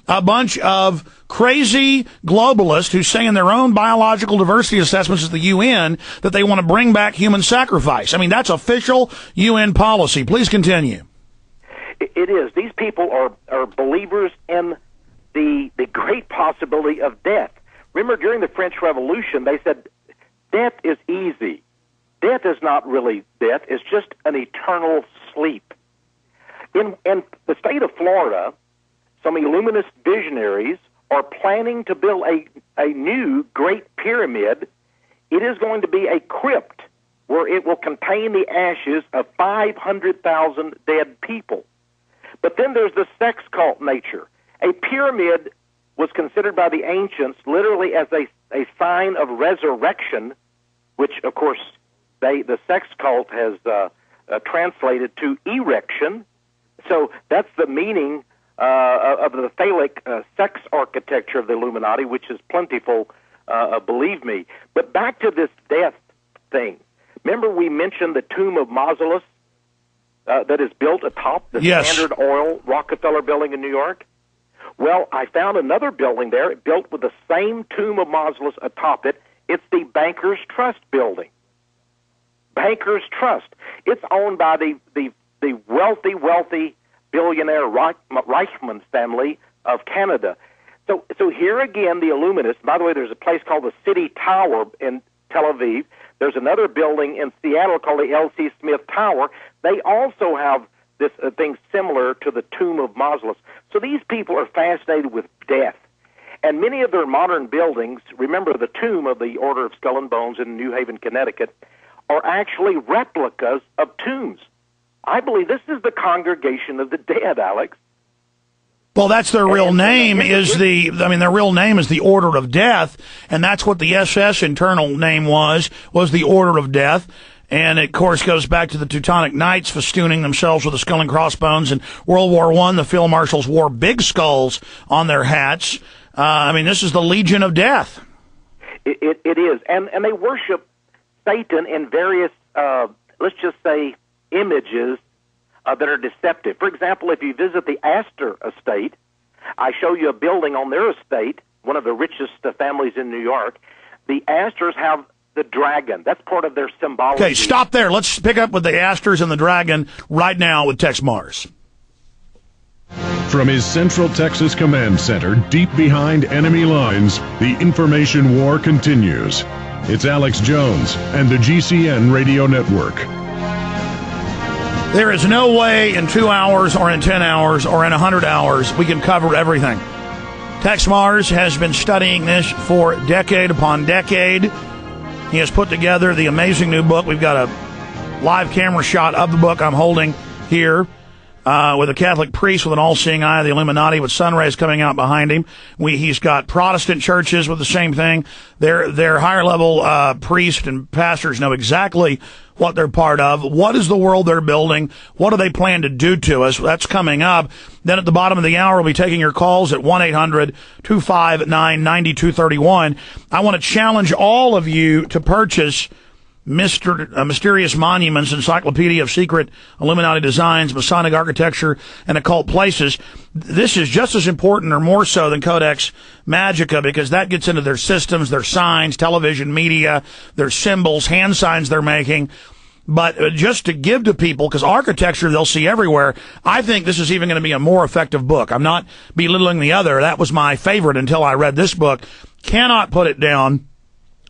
a bunch of crazy globalists who say in their own biological diversity assessments at the UN that they want to bring back human sacrifice. I mean, that's official UN policy. Please continue. It is. These people are believers in the great possibility of death. Remember, during the French Revolution, they said death is easy. Death is not really death. It's just an eternal sleep. In the state of Florida, some Illuminist visionaries are planning to build a new Great Pyramid. It is going to be a crypt where it will contain the ashes of 500,000 dead people. But then there's the sex cult nature. A pyramid was considered by the ancients literally as a sign of resurrection, which, of course, the sex cult has translated to erection. So that's the meaning of the phallic sex architecture of the Illuminati, which is plentiful, believe me. But back to this death thing. Remember we mentioned the tomb of Mausolus that is built atop the Standard Oil Rockefeller building in New York? Well, I found another building there built with the same tomb of Mausolus atop it. It's the Bankers Trust building. Bankers Trust. It's owned by the wealthy billionaire Reichmann family of Canada. So here again, the Illuminists. By the way, there's a place called the City Tower in Tel Aviv. There's another building in Seattle called the L.C. Smith Tower. They also have this thing similar to the tomb of Mausolus. So these people are fascinated with death. And many of their modern buildings, remember the tomb of the Order of Skull and Bones in New Haven, Connecticut, are actually replicas of tombs. I believe this is the Congregation of the Dead, Alex. Well, that's their real name their real name is the Order of Death, and that's what the SS internal name was the Order of Death. And it, of course, goes back to the Teutonic Knights festooning themselves with a skull and crossbones. In World War I, the field marshals wore big skulls on their hats. This is the Legion of Death. It is. And they worship Satan in various, let's just say, images that are deceptive. For example, if you visit the Astor estate, I show you a building on their estate, one of the richest families in New York. The Astors have the dragon. That's part of their symbology. Okay, stop there. Let's pick up with the Astors and the dragon right now with Texe Marrs. From his Central Texas Command Center, deep behind enemy lines, the information war continues. It's Alex Jones and the GCN Radio Network. There is no way in 2 hours or in 10 hours or in 100 hours we can cover everything. Texe Marrs has been studying this for decade upon decade. He has put together the amazing new book. We've got a live camera shot of the book I'm holding here with a Catholic priest with an all-seeing eye of the Illuminati with sun rays coming out behind him. He's got Protestant churches with the same thing. Their higher-level priests and pastors know exactly what they're part of. What is the world they're building? What do they plan to do to us? That's coming up. Then at the bottom of the hour, we'll be taking your calls at 1-800-259-9231. I want to challenge all of you to purchase Mysterious Monuments, Encyclopedia of Secret Illuminati Designs, Masonic Architecture, and Occult Places. This is just as important or more so than Codex Magica because that gets into their systems, their signs, television, media, their symbols, hand signs they're making. But just to give to people, because architecture they'll see everywhere, I think this is even going to be a more effective book. I'm not belittling the other. That was my favorite until I read this book. Cannot put it down.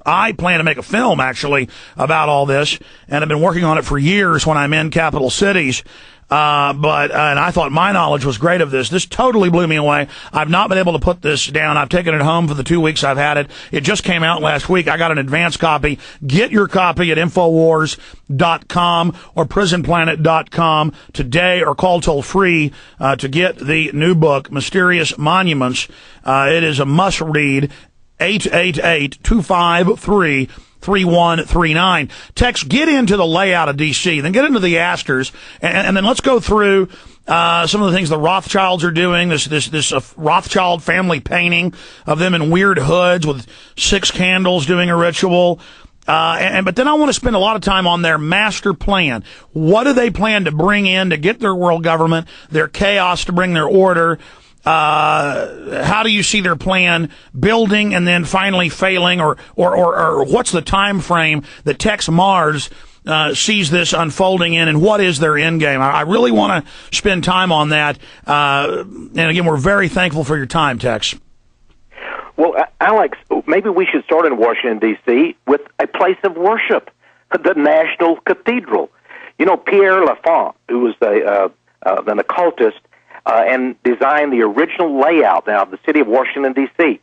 I plan to make a film, actually, about all this, and I've been working on it for years when I'm in capital cities. And I thought my knowledge was great of this. This totally blew me away. I've not been able to put this down. I've taken it home for the 2 weeks I've had it. It just came out last week. I got an advance copy. Get your copy at Infowars.com or PrisonPlanet.com today or call toll free to get the new book, Mysterious Monuments. It is a must read. 888-253-3139. Tex, get into the layout of D.C., then get into the Astors, and then let's go through some of the things the Rothschilds are doing, this Rothschild family painting of them in weird hoods with 6 candles doing a ritual. But then I want to spend a lot of time on their master plan. What do they plan to bring in to get their world government, their chaos to bring their order? how do you see their plan building and then finally failing, or what's the time frame that Texe Marrs sees this unfolding in, and what is their end game? I really want to spend time on that. And again, we're very thankful for your time, Texe. Well, Alex, maybe we should start in Washington, D.C. with a place of worship, the National Cathedral. You know, Pierre Lafont, who was an occultist and designed the original layout now of the city of Washington, D.C.,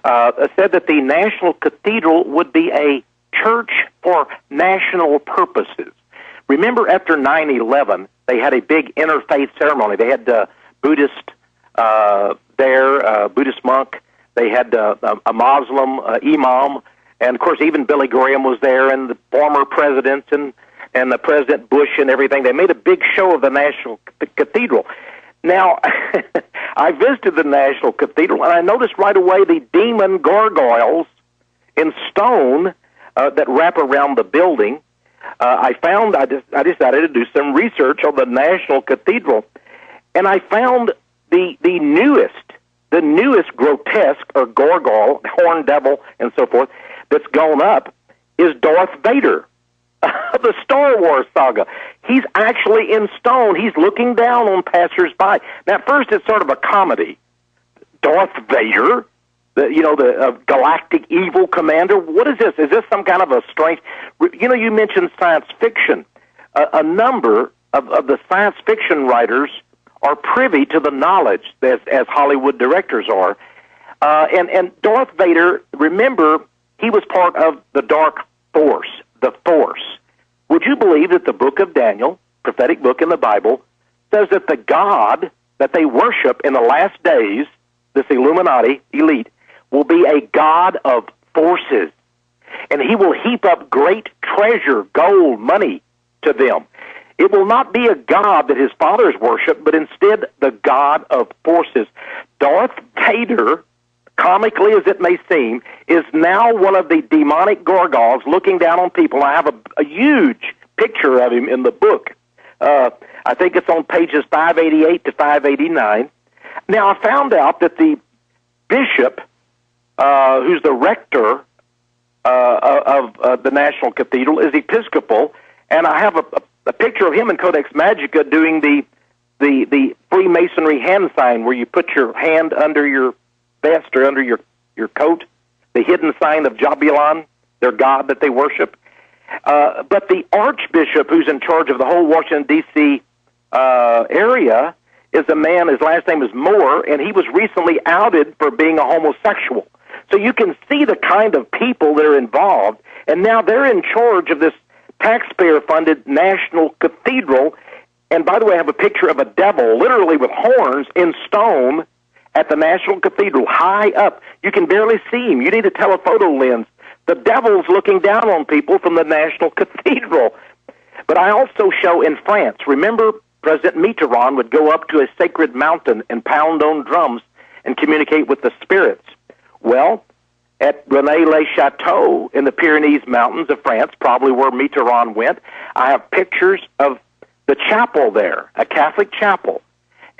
said that the National Cathedral would be a church for national purposes. Remember, after 9/11, they had a big interfaith ceremony. They had Buddhist Buddhist monk. They had a Muslim imam, and of course, even Billy Graham was there, and the former presidents and the President Bush and everything. They made a big show of the National Cathedral. Now, I visited the National Cathedral, and I noticed right away the demon gargoyles in stone that wrap around the building. I decided to do some research on the National Cathedral, and I found the newest grotesque or gargoyle, horn devil, and so forth that's gone up is Darth Vader of the Star Wars saga. He's actually in stone. He's looking down on passersby. Now, at first, it's sort of a comedy. Darth Vader, the galactic evil commander. What is this? Is this some kind of a strange? You mentioned science fiction. A number of the science fiction writers are privy to the knowledge as Hollywood directors are. And Darth Vader, remember, he was part of the Dark Force, the Force. Would you believe that the book of Daniel, prophetic book in the Bible, says that the God that they worship in the last days, this Illuminati elite, will be a God of forces, and he will heap up great treasure, gold, money to them. It will not be a God that his fathers worship, but instead the God of forces. Darth Vader, comically as it may seem, is now one of the demonic gargoyles looking down on people. I have a huge picture of him in the book. I think it's on pages 588 to 589. Now, I found out that the bishop, who's the rector of the National Cathedral, is Episcopal, and I have a picture of him in Codex Magica doing the Freemasonry hand sign, where you put your hand under your vest or under your coat, the hidden sign of Jabulon, their god that they worship. But the archbishop who's in charge of the whole Washington, D.C. Area is a man, his last name is Moore, and he was recently outed for being a homosexual. So you can see the kind of people that are involved, and now they're in charge of this taxpayer-funded National Cathedral. And by the way, I have a picture of a devil, literally with horns in stone, at the National Cathedral, high up. You can barely see him. You need a telephoto lens. The devil's looking down on people from the National Cathedral. But I also show in France. Remember, President Mitterrand would go up to a sacred mountain and pound on drums and communicate with the spirits. Well, at Rennes-le-Château in the Pyrenees Mountains of France, probably where Mitterrand went, I have pictures of the chapel there, a Catholic chapel.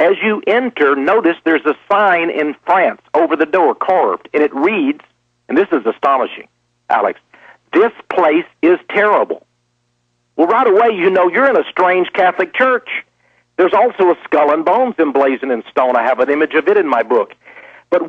As you enter, notice there's a sign in France over the door, carved, and it reads, and this is astonishing, Alex, "This place is terrible." Well, right away, you know you're in a strange Catholic church. There's also a skull and bones emblazoned in stone. I have an image of it in my book. But